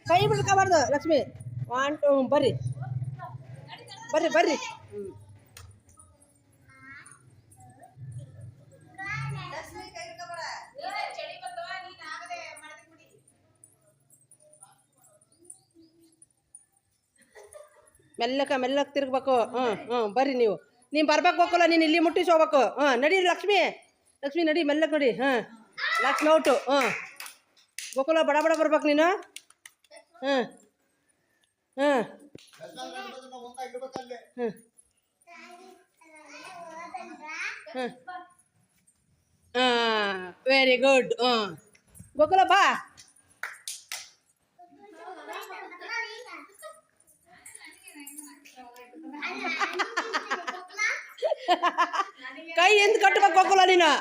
ಕೈ ಬಿಡ್ಕೋಬಾರ್ದು ಲಕ್ಷ್ಮಿ. 1 2 ಬರ್ರಿ ಬರ್ರಿ ಬರ್ರಿ. ಮೆಲ್ಲಕ ಮೆಲ್ಲಕ್ಕೆ ತಿರ್ಗ್ಬೇಕು. ಬರ್ರಿ ನೀವು. ನೀನು ಬರ್ಬೇಕು ಗೋಕುಲ, ನೀನು ಇಲ್ಲಿ ಮುಟ್ಟಿಸಿ ಹೋಗ್ಬೇಕು. ನಡಿ ಲಕ್ಷ್ಮಿ. ಲಕ್ಷ್ಮಿ ನಡಿ ಮೆಲ್ಲಕ್ಕೆ ನಡಿ. ಲಕ್ಷ್ಮಿ ಔಟು. ಗೋಕುಲ ಬಡ ಬಡ ಬರ್ಬೇಕು ನೀನು. Very good. ಗೋಕುಲ ಬಾ. ಕೈ ಎಂತ ಕಟ್ಟಬೇಕು ಗೋಕುಲ ನೀನು.